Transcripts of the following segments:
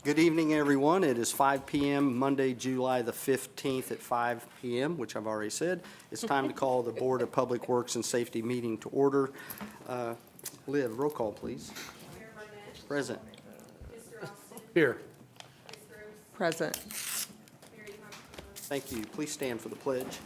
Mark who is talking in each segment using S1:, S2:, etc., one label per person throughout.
S1: Good evening, everyone. It is 5 p.m., Monday, July the 15th at 5 p.m., which I've already said. It's time to call the Board of Public Works and Safety meeting to order. Liv, roll call, please.
S2: Mayor Barnett.
S1: Present.
S2: Mr. Austin.
S3: Here.
S2: Ms. Gross.
S4: Present.
S2: Mary Hopkins.
S1: Thank you. Please stand for the pledge.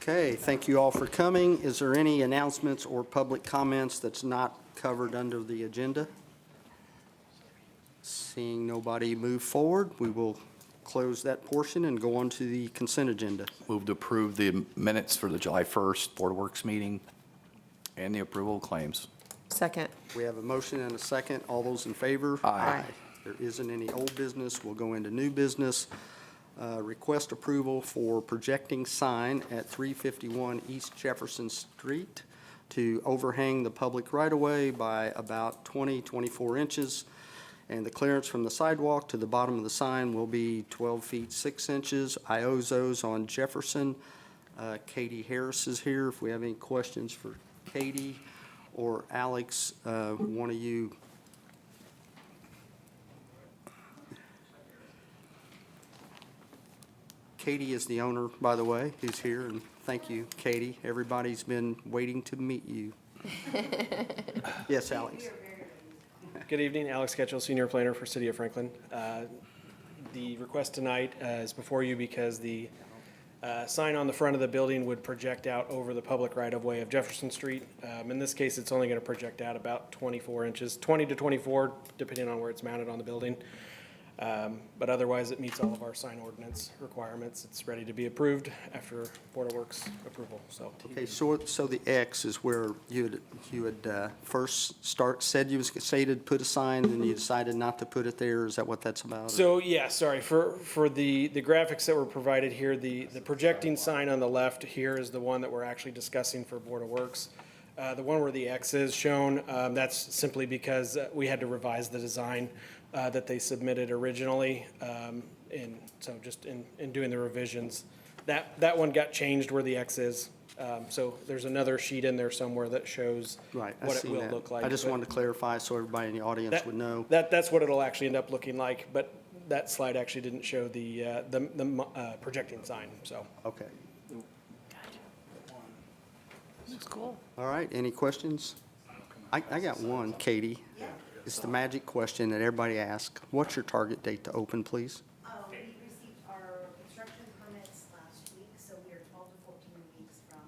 S1: Okay, thank you all for coming. Is there any announcements or public comments that's not covered under the agenda? Seeing nobody move forward, we will close that portion and go on to the consent agenda.
S5: Move to approve the minutes for the July 1st Board of Works meeting and the approval of claims.
S4: Second.
S1: We have a motion and a second. All those in favor?
S5: Aye.
S1: There isn't any old business. We'll go into new business. Request approval for projecting sign at 351 East Jefferson Street to overhang the public right-of-way by about 24 inches. And the clearance from the sidewalk to the bottom of the sign will be 12 feet 6 inches. Iozos on Jefferson. Katie Harris is here. If we have any questions for Katie or Alex, one of you. Katie is the owner, by the way, who's here, and thank you, Katie. Everybody's been waiting to meet you. Yes, Alex.
S3: Good evening, Alex Ketchell, Senior Planner for City of Franklin. The request tonight is before you because the sign on the front of the building would project out over the public right-of-way of Jefferson Street. In this case, it's only going to project out about 24 inches, 20 to 24, depending on where it's mounted on the building. But otherwise, it meets all of our sign ordinance requirements. It's ready to be approved after Board of Works approval, so.
S1: Okay, so the X is where you had first said you to put a sign, and you decided not to put it there. Is that what that's about?
S3: So, yeah, sorry, for the graphics that were provided here, the projecting sign on the left here is the one that we're actually discussing for Board of Works. The one where the X is shown, that's simply because we had to revise the design that they submitted originally. And so just in doing the revisions, that one got changed where the X is. So there's another sheet in there somewhere that shows
S1: Right, I
S3: what it
S1: seen
S3: will
S1: that.
S3: look like.
S1: I just
S3: But
S1: wanted to clarify so everybody in the audience would know.
S3: That's what it'll actually end up looking like, but that slide actually didn't show the projecting sign, so.
S1: Okay.
S4: That's cool.
S1: All right, any questions? I got one, Katie. It's the magic question that everybody asks. What's your target date to open, please?
S6: We received our construction permits last week, so we are 12 to 14 weeks from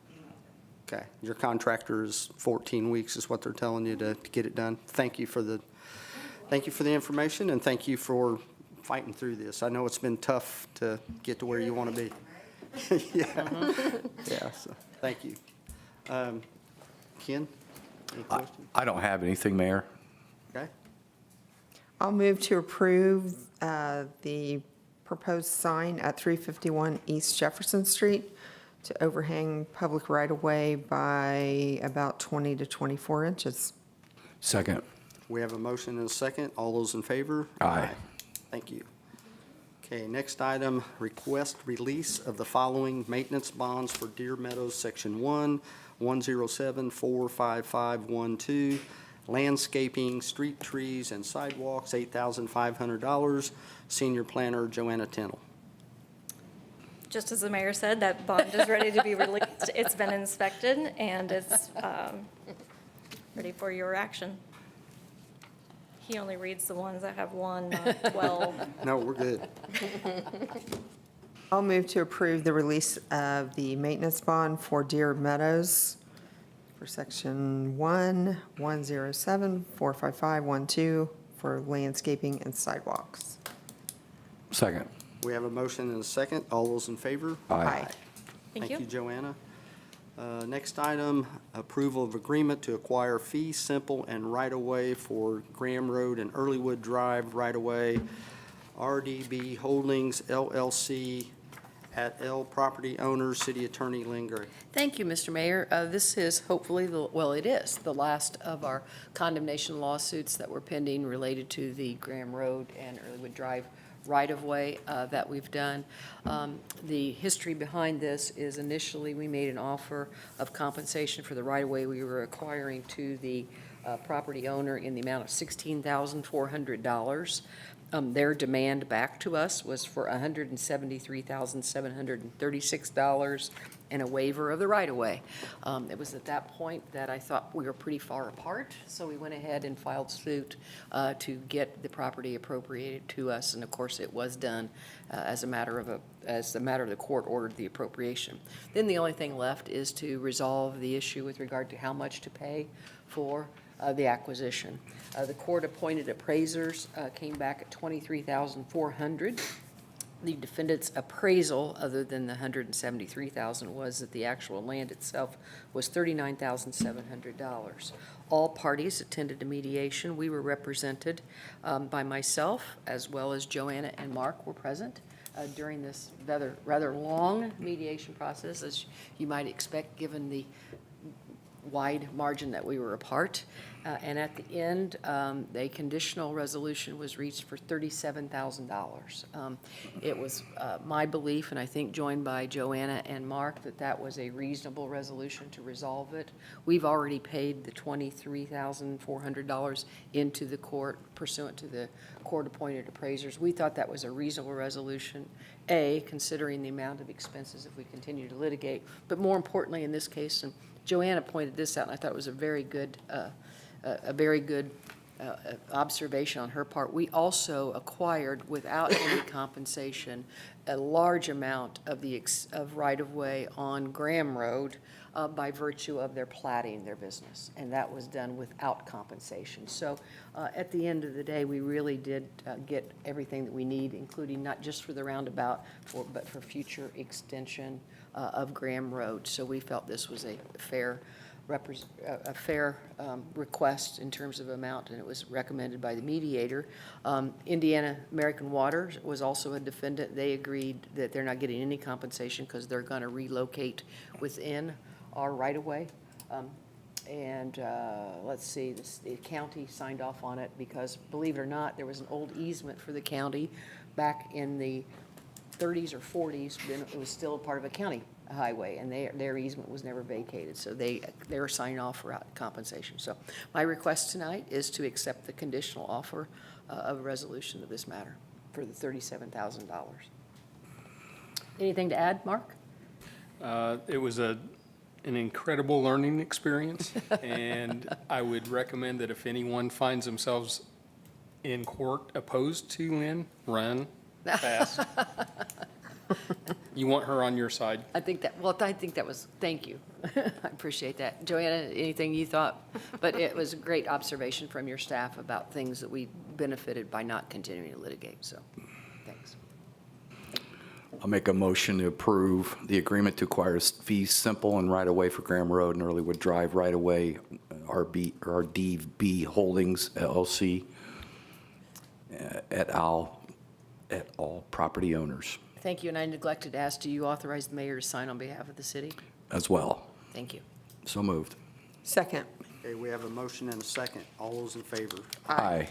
S6: being open.
S1: Okay, your contractor is 14 weeks is what they're telling you to get it done. Thank you for the information, and thank you for fighting through this. I know it's been tough to get to where you want to be. Yeah, yeah, so, thank you. Ken, any questions?
S5: I don't have anything, Mayor.
S1: Okay,
S4: I'll move to approve the proposed sign at 351 East Jefferson Street to overhang public right-of-way by about 20 to 24 inches.
S5: Second.
S1: we have a motion and a second. All those in favor?
S5: Aye.
S1: Thank you. Okay, next item, request release of the following maintenance bonds for Deer Meadows, Section 1, 107-45512, landscaping, street trees, and sidewalks, $8,500. Senior Planner Joanna Tennell.
S7: Just as the mayor said, that bond is ready to be released. It's been inspected, and it's ready for your action. He only reads the ones that have 1, not 12.
S1: No, we're good.
S4: I'll move to approve the release of the maintenance bond for Deer Meadows for Section 1, 107-45512 for landscaping and sidewalks.
S5: Second.
S1: We have a motion and a second. All those in favor?
S4: Aye.
S7: Thank you.
S1: Joanna. Next item, approval of agreement to acquire fee simple and right-of-way for Graham Road and Earlywood Drive right-of-way, RDB Holdings LLC at L property owner, City Attorney Lynn Gray.
S8: Thank you, Mr. Mayor. This is hopefully, it is the last of our condemnation lawsuits that were pending related to the Graham Road and Earlywood Drive right-of-way that we've done. The history behind this is initially, we made an offer of compensation for the right-of-way we were acquiring to the property owner in the amount of $16,400. Their demand back to us was for $173,736 and a waiver of the right-of-way. It was at that point that I thought we were pretty far apart, so we went ahead and filed suit to get the property appropriated to us, and of course, it was done as a matter of the court ordered the appropriation. Then the only thing left is to resolve the issue with regard to how much to pay for the acquisition. The court-appointed appraisers came back at $23,400. The defendant's appraisal, other than the $173,000, was that the actual land itself was $39,700. All parties attended a mediation. We were represented by myself, as well as Joanna and Mark were present during this rather long mediation process, as you might expect, given the wide margin that we were apart. And at the end, a conditional resolution was reached for $37,000. It was my belief, and I think joined by Joanna and Mark, that that was a reasonable resolution to resolve it. We've already paid the $23,400 into the court pursuant to the court-appointed appraisers. We thought that was a reasonable resolution, considering the amount of expenses if we continue to litigate, but more importantly in this case, and Joanna pointed this out, and I thought it was a very good observation on her part. We also acquired, without any compensation, a large amount of of right-of-way on Graham Road by virtue of their platting their business, and that was done without compensation. So at the end of the day, we really did get everything that we need, including not just for the roundabout, but for future extension of Graham Road. So we felt this was a fair request in terms of amount, and it was recommended by the mediator. Indiana American Water was also a defendant. They agreed that they're not getting any compensation because they're going to relocate within our right-of-way. Let's see, the county signed off on it because, believe it or not, there was an old easement for the county back in the 30s or 40s, then it was still a part of a county highway, and their easement was never vacated, so they were signing off for compensation. So my request tonight is to accept the conditional offer of a resolution of this matter for the $37,000. Anything to add, Mark?
S9: It was an incredible learning experience, and I would recommend that if anyone finds themselves in court opposed to Lynn, run fast. You want her on your side.
S8: I think that was, thank you. I appreciate that. Joanna, anything you thought? But it was a great observation from your staff about things that we benefited by not continuing to litigate, so thanks.
S5: I'll make a motion to approve the agreement to acquire fee simple and right-of-way for Graham Road and Earlywood Drive right-of-way, RDB Holdings LLC, et al. At all property owners
S8: Thank you, and I neglected to ask, do you authorize the mayor to sign on behalf of the city?
S5: as well.
S8: Thank you.
S5: So moved.
S4: Second.
S1: Okay, we have a motion and a second. All those in favor?
S5: Aye.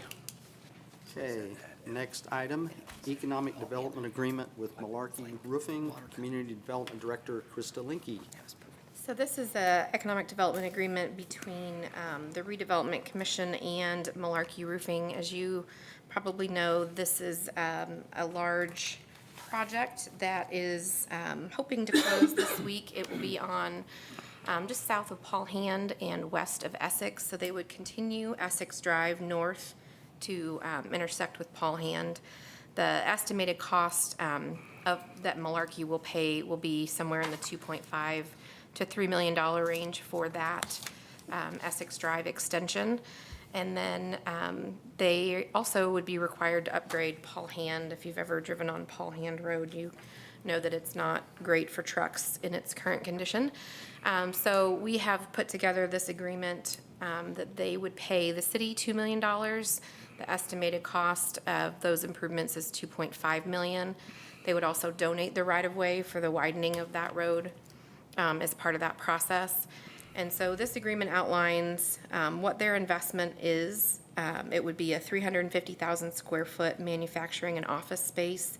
S1: Okay, next item, Economic Development Agreement with Malarkey Roofing, Community Development Director Krista Linke.
S2: So this is the economic development agreement between the Redevelopment Commission and Malarkey Roofing. As you probably know, this is a large project that is hoping to close this week. It will be on just south of Paul Hand and west of Essex. So they would continue Essex Drive north to intersect with Paul Hand. The estimated cost of that Malarkey will pay will be somewhere in the $2.5 to $3 million range for that Essex Drive extension. And then they also would be required to upgrade Paul Hand. If you've ever driven on Paul Hand Road, you know that it's not great for trucks in its current condition. So we have put together this agreement that they would pay the city $2 million. The estimated cost of those improvements is $2.5 million. They would also donate the right-of-way for the widening of that road as part of that process. And so this agreement outlines what their investment is. It would be a 350,000 square foot manufacturing and office space.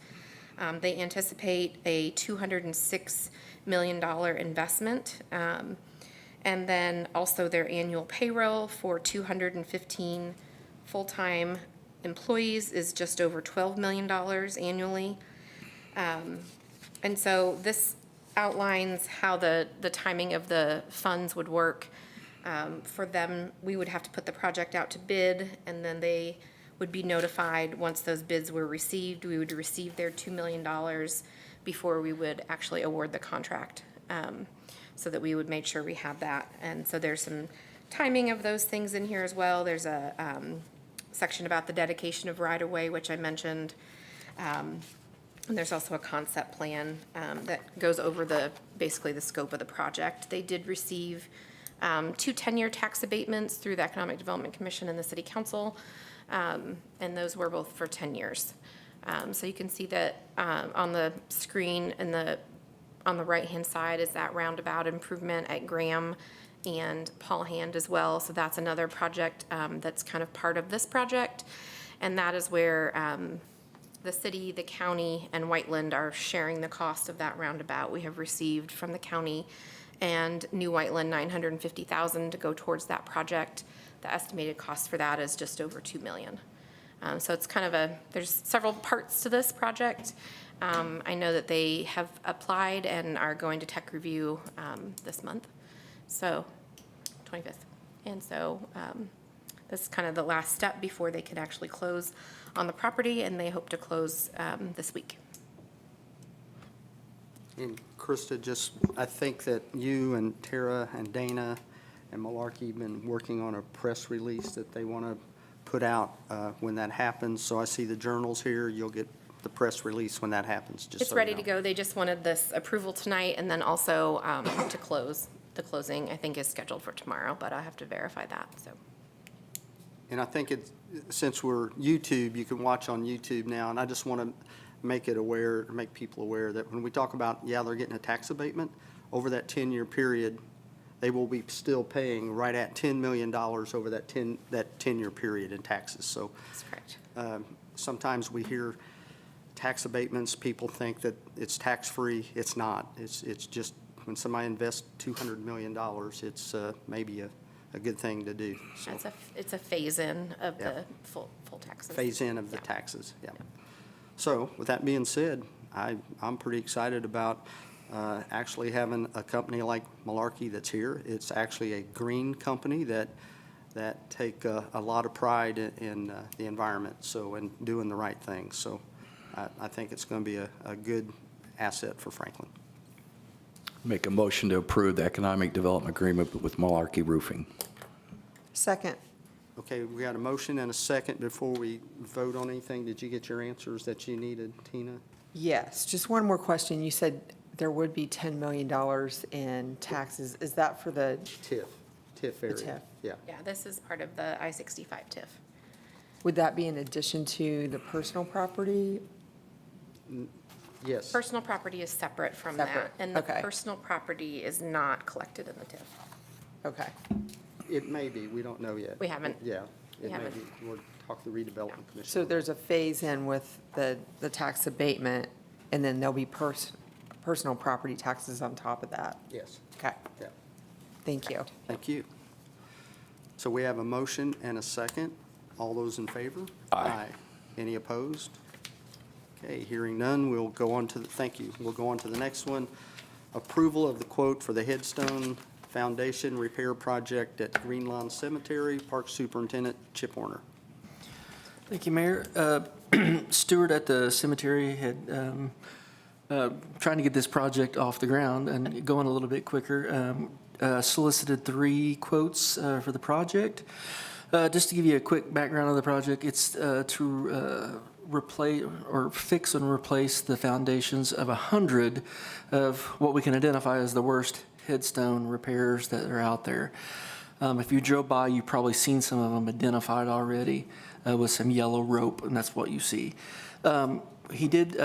S2: They anticipate a $206 million investment. And then also their annual payroll for 215 full-time employees is just over $12 million annually. And so this outlines how the timing of the funds would work. For them, we would have to put the project out to bid, and then they would be notified once those bids were received. We would receive their $2 million before we would actually award the contract, so that we would make sure we have that. And so there's some timing of those things in here as well. There's a section about the dedication of right-of-way, which I mentioned. And there's also a concept plan that goes over basically the scope of the project. They did receive 2 10-year tax abatements through the Economic Development Commission and the City Council, and those were both for 10 years. So you can see that on the screen and on the right-hand side is that roundabout improvement at Graham and Paul Hand as well. So that's another project that's kind of part of this project, and that is where the city, the county, and Whiteland are sharing the cost of that roundabout. We have received from the county and New Whiteland $950,000 to go towards that project. The estimated cost for that is just over $2 million. So it's kind of there's several parts to this project. I know that they have applied and are going to tech review this month, so 25th. And so this is kind of the last step before they can actually close on the property, and they hope to close this week.
S1: And Krista, I think that you and Tara and Dana and Malarkey have been working on a press release that they want to put out when that happens. So I see the journals here. You'll get the press release when that happens, just
S2: It's
S1: so
S2: ready
S1: you
S2: to
S1: know.
S2: go. They just wanted this approval tonight, and then also to close. The closing, I think, is scheduled for tomorrow, but I have to verify that, so.
S1: And I think since we're YouTube, you can watch on YouTube now, and I just want to make people aware that when we talk about, they're getting a tax abatement, over that 10-year period, they will be still paying right at $10 million over that 10-year period in taxes. So
S2: That's correct.
S1: sometimes we hear tax abatements, people think that it's tax-free. It's not. It's just when somebody invests $200 million, it's maybe a good thing to do. So
S2: It's a phase-in of
S1: Yeah.
S2: the full taxes.
S1: phase in of the
S2: Yeah.
S1: taxes, yeah. So with that being said, I'm pretty excited about actually having a company like Malarkey that's here. It's actually a green company that take a lot of pride in the environment, and doing the right thing. So I think it's going to be a good asset for Franklin.
S5: Make a motion to approve the economic development agreement with Malarkey Roofing.
S4: Second.
S1: Okay, we got a motion and a second. Before we vote on anything, did you get your answers that you needed, Tina?
S4: Yes, just one more question. You said there would be $10 million in taxes. Is that for the,
S1: TIF area.
S4: TIF.
S1: Yeah.
S2: Yeah, this is part of the I-65 TIF.
S4: would that be in addition to the personal property?
S1: Yes.
S2: Personal property is separate from that.
S4: Separate,
S2: And the
S4: okay.
S2: personal property is not collected in the TIF.
S4: Okay.
S1: It may be. We don't know yet.
S2: We haven't.
S1: Yeah.
S2: We
S1: It may
S2: haven't.
S1: be. We'll talk to the redevelopment commission.
S4: So there's a phase-in with the tax abatement, and then there'll be personal property taxes on top of that?
S1: Yes.
S4: Okay,
S1: Yeah.
S4: thank you.
S1: Thank you. So we have a motion and a second. All those in favor?
S5: Aye.
S1: Any opposed? Okay, hearing none, we'll go on to thank you. We'll go on to the next one. Approval of the quote for the Headstone Foundation Repair Project at Green Lawn Cemetery. Park Superintendent Chip Warner.
S10: Thank you, Mayor. Stewart at the cemetery had, trying to get this project off the ground and going a little bit quicker, solicited 3 quotes for the project. Just to give you a quick background of the project, it's to replace or fix and replace the foundations of 100 of what we can identify as the worst headstone repairs that are out there. If you drove by, you've probably seen some of them identified already with some yellow rope, and that's what you see. He did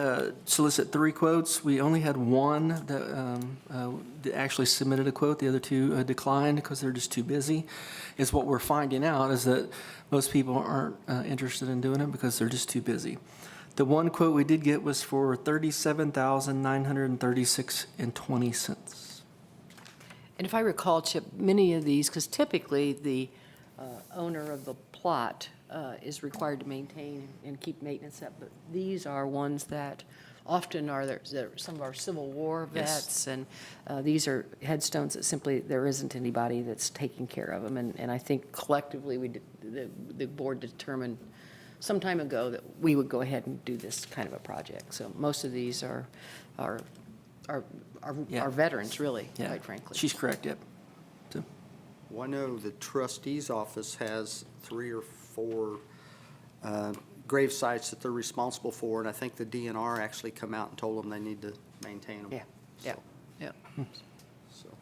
S10: solicit 3 quotes. We only had one that actually submitted a quote. The other 2 declined because they're just too busy. Is what we're finding out is that most people aren't interested in doing it because they're just too busy. The one quote we did get was for $37,936.20.
S8: And if I recall, Chip, many of these, because typically the owner of the plot is required to maintain and keep maintenance up, but these are ones that often are some of our Civil War vets, and these are headstones that simply, there isn't anybody that's taking care of them. And I think collectively, the board determined some time ago that we would go ahead and do this kind of a project. So most of these are
S10: Yeah.
S8: veterans, really,
S10: Yeah,
S8: quite frankly.
S10: she's correct, yep. So,
S1: Well, I know the trustee's office has 3 or 4 grave sites that they're responsible for, and I think the DNR actually come out and told them they need to maintain them.
S8: Yeah.
S1: So,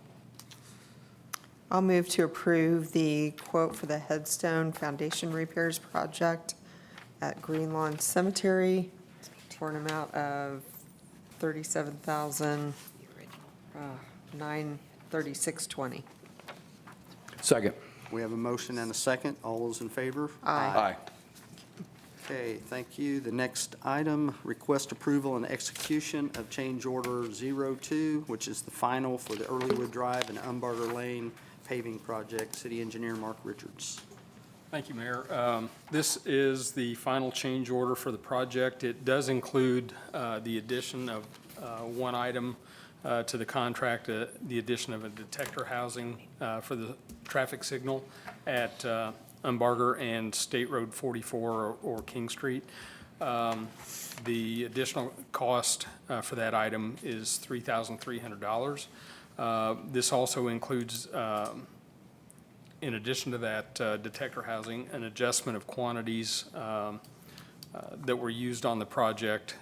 S4: I'll move to approve the quote for the headstone foundation repairs project at Green Lawn Cemetery for an amount of $37,936.20.
S5: Second.
S1: we have a motion and a second. All those in favor?
S5: Aye.
S1: Okay, thank you. The next item, request approval and execution of change order 02, which is the final for the Earlywood Drive and Umbarger Lane paving project. City Engineer Mark Richards.
S9: Thank you, Mayor. This is the final change order for the project. It does include the addition of one item to the contract, the addition of a detector housing for the traffic signal at Umbarger and State Road 44 or King Street. The additional cost for that item is $3,300. This also includes, in addition to that detector housing, an adjustment of quantities that were used on the project.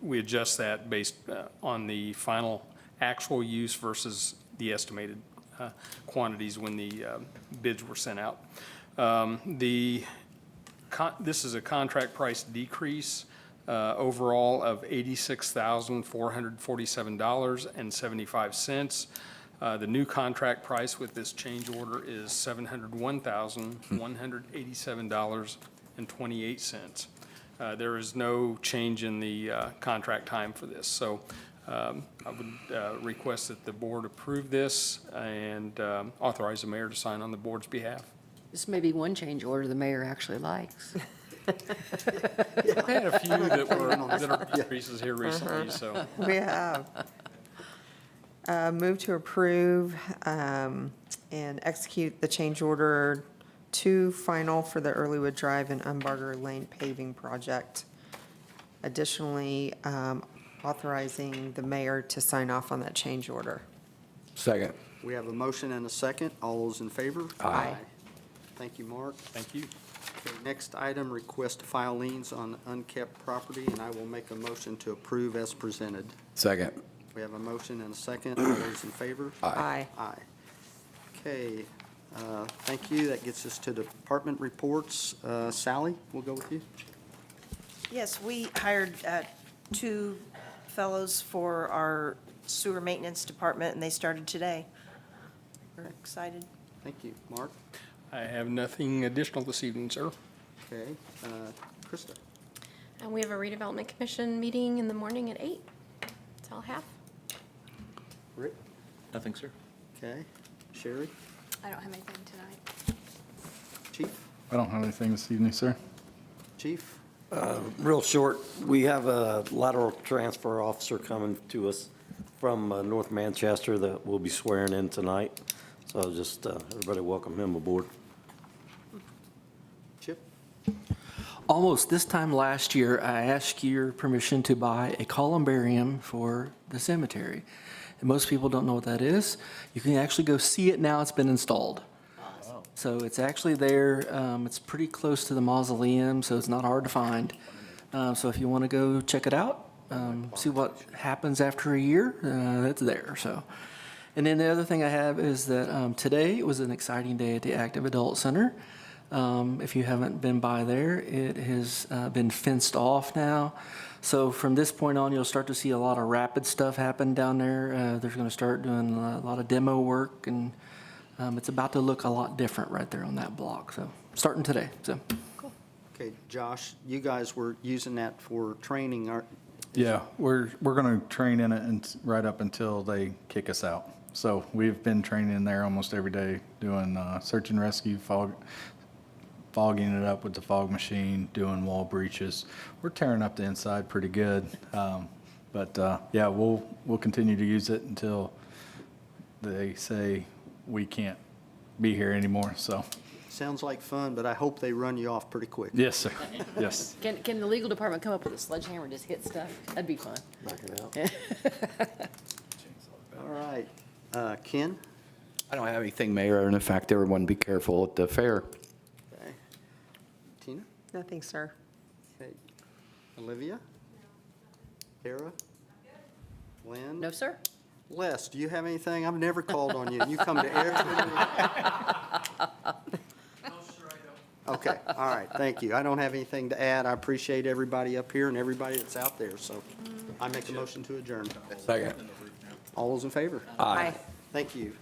S9: We adjust that based on the final actual use versus the estimated quantities when the bids were sent out. This is a contract price decrease overall of $86,447.75. The new contract price with this change order is $701,187.28. There is no change in the contract time for this. So I would request that the board approve this and authorize the mayor to sign on the board's behalf.
S8: This may be one change order the mayor actually likes.
S9: We had a few that are decreases here recently, so.
S4: We have. Move to approve and execute the change order 2 final for the Earlywood Drive and Umbarger Lane paving project. Additionally, authorizing the mayor to sign off on that change order.
S5: Second.
S1: We have a motion and a second. All those in favor?
S4: Aye.
S1: Thank you, Mark.
S9: Thank you.
S1: Okay, next item, request to file liens on unkept property, and I will make a motion to approve as presented.
S5: Second.
S1: We have a motion and a second. All those in favor?
S4: Aye.
S1: Aye. Okay, thank you. That gets us to department reports. Sally, we'll go with you.
S6: Yes, we hired 2 fellows for our sewer maintenance department, and they started today. We're excited.
S1: Thank you. Mark?
S9: I have nothing additional this evening, sir.
S1: Okay, Krista?
S2: And we have a redevelopment commission meeting in the morning at 8. That's all I have.
S1: Rick?
S11: Nothing, sir.
S1: Okay. Sherry?
S6: I don't have anything tonight.
S1: Chief?
S11: I don't have anything this evening, sir.
S1: Chief?
S12: Real short, we have a lateral transfer officer coming to us from North Manchester that will be swearing in tonight. So just, everybody welcome him aboard.
S1: Chip?
S10: almost this time last year, I asked your permission to buy a columbarium for the cemetery. And most people don't know what that is. You can actually go see it now. It's been installed. So it's actually there. It's pretty close to the mausoleum, so it's not hard to find. So if you want to go check it out, see what happens after a year, it's there. So, and then the other thing I have is that today was an exciting day at the Active Adult Center. If you haven't been by there, it has been fenced off now. So from this point on, you'll start to see a lot of rapid stuff happen down there. They're going to start doing a lot of demo work, and it's about to look a lot different right there on that block. So starting today. So
S1: Okay, Josh, you guys were using that for training, aren't?
S11: Yeah, we're going to train in it and right up until they kick us out. So we've been training in there almost every day, doing search and rescue, fogging it up with the fog machine, doing wall breaches. We're tearing up the inside pretty good. But yeah, we'll continue to use it until they say we can't be here anymore. So
S1: Sounds like fun, but I hope they run you off pretty quick.
S11: yes, sir. Yes.
S8: Can the legal department come up with a sledgehammer and just hit stuff? That'd be fun.
S12: Knock it out.
S1: All right. Ken?
S5: I don't have anything, Mayor, and in fact, everyone be careful at the fair.
S1: Okay. Tina?
S4: Nothing, sir.
S1: Okay. Olivia? Kara? Lynn?
S8: No, sir?
S1: Les, do you have anything? I've never called on you. You come to every meeting. Okay, all right, thank you. I don't have anything to add. I appreciate everybody up here and everybody that's out there, so I make a motion to adjourn.
S5: Second.
S1: All those in favor?
S5: Aye.
S1: Thank you.